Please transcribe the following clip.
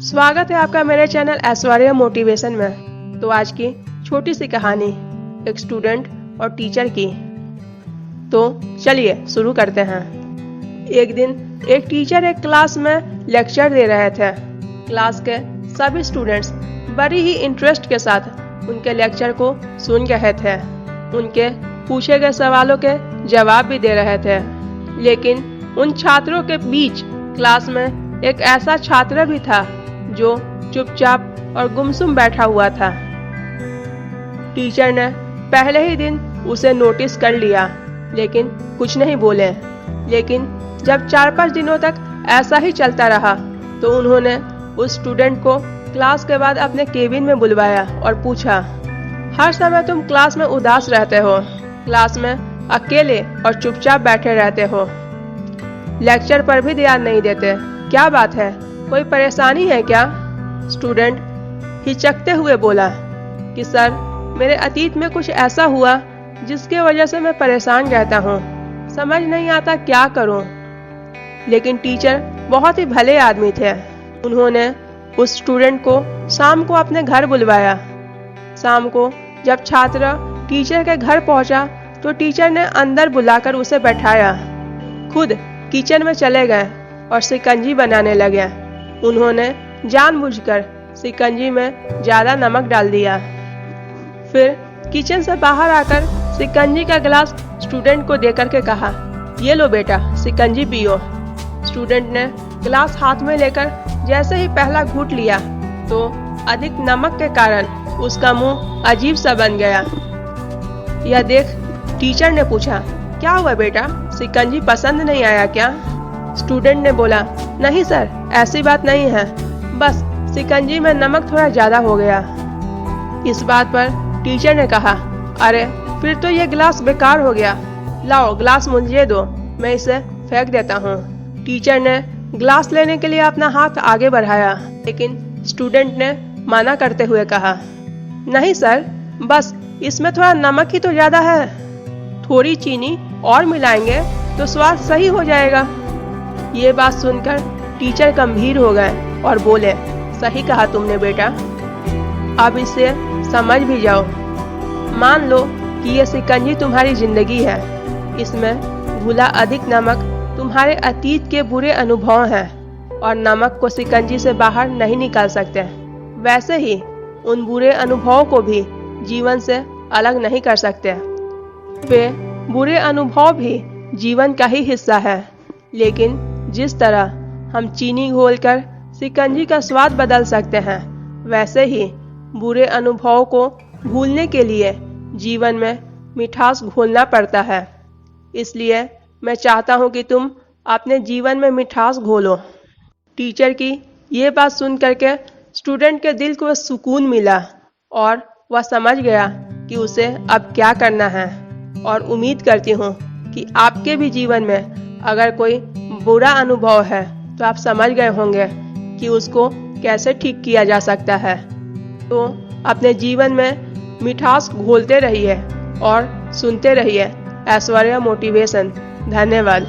स्वागत है आपका मेरे चैनल ऐश्वर्या मोटिवेशन में। तो आज की छोटी सी कहानी एक स्टूडेंट और टीचर की। तो चलिए शुरू करते हैं। एक दिन एक टीचर एक क्लास में लेक्चर दे रहे थे। क्लास के सभी स्टूडेंट्स बड़ी ही इंटरेस्ट के साथ उनके लेक्चर को सुन रहे थे। उनके पूछे गए सवालों के जवाब भी दे रहे थे। लेकिन उन छात्रों के बीच क्लास में एक ऐसा छात्र भी था जो चुपचाप और गुमसुम बैठा हुआ था। टीचर ने पहले ही दिन उसे नोटिस कर लिया, लेकिन कुछ नहीं बोले। लेकिन जब 4-5 दिनों तक ऐसा ही चलता रहा तो उन्होंने उस स्टूडेंट को क्लास के बाद अपने केबिन में बुलवाया और पूछा, हर समय तुम क्लास में उदास रहते हो, क्लास में अकेले और चुपचाप बैठे रहते हो, लेक्चर पर भी ध्यान नहीं देते, क्या बात है, कोई परेशानी है क्या? स्टूडेंट हिचकते हुए बोला कि सर, मेरे अतीत में कुछ ऐसा हुआ जिसके वजह से मैं परेशान रहता हूँ, समझ नहीं आता क्या करूँ। लेकिन टीचर बहुत ही भले आदमी थे। उन्होंने उस स्टूडेंट को शाम को अपने घर बुलवाया। शाम को जब छात्र टीचर के घर पहुंचा तो टीचर ने अंदर बुलाकर उसे बैठाया। खुद किचन में चले गए और शिकंजी बनाने लगे। उन्होंने जानबूझकर शिकंजी में ज्यादा नमक डाल दिया। फिर किचन से बाहर आकर शिकंजी का गिलास स्टूडेंट को देकर के कहा, ये लो बेटा, शिकंजी पियो। स्टूडेंट ने गिलास हाथ में लेकर जैसे ही पहला घूंट लिया तो अधिक नमक के कारण उसका मुंह अजीब सा बन गया। यह देख टीचर ने पूछा, क्या हुआ बेटा, शिकंजी पसंद नहीं आया क्या? स्टूडेंट ने बोला, नहीं सर, ऐसी बात नहीं है, बस शिकंजी में नमक थोड़ा ज्यादा हो गया। इस बात पर टीचर ने कहा, अरे फिर तो ये गिलास बेकार हो गया, लाओ गिलास मुझे दो, मैं इसे फेंक देता हूँ। टीचर ने गिलास लेने के लिए अपना हाथ आगे बढ़ाया, लेकिन स्टूडेंट ने मना करते हुए कहा, नहीं सर, बस इसमें थोड़ा नमक ही तो ज्यादा है, थोड़ी चीनी और मिलाएंगे तो स्वाद सही हो जाएगा। ये बात सुनकर टीचर गंभीर हो गए और बोले, सही कहा तुमने बेटा, अब इसे समझ भी जाओ। मान लो कि ये शिकंजी तुम्हारी जिंदगी है, इसमें घुला अधिक नमक तुम्हारे अतीत के बुरे अनुभव हैं और नमक को शिकंजी से बाहर नहीं निकाल सकते। वैसे ही उन बुरे अनुभवों को भी जीवन से अलग नहीं कर सकते। वे बुरे अनुभव भी जीवन का ही हिस्सा है, लेकिन जिस तरह हम चीनी घोलकर शिकंजी का स्वाद बदल सकते हैं, वैसे ही बुरे अनुभवों को भूलने के लिए जीवन में मिठास घोलना पड़ता है। इसलिए मैं चाहता हूं कि तुम अपने जीवन में मिठास घोलो। टीचर की ये बात सुन करके स्टूडेंट के दिल को सुकून मिला और वह समझ गया कि उसे अब क्या करना है। और उम्मीद करती हूँ कि आपके भी जीवन में अगर कोई बुरा अनुभव है तो आप समझ गए होंगे कि उसको कैसे ठीक किया जा सकता है। तो अपने जीवन में मिठास घोलते रहिए और सुनते रहिए ऐश्वर्या मोटिवेशन। धन्यवाद।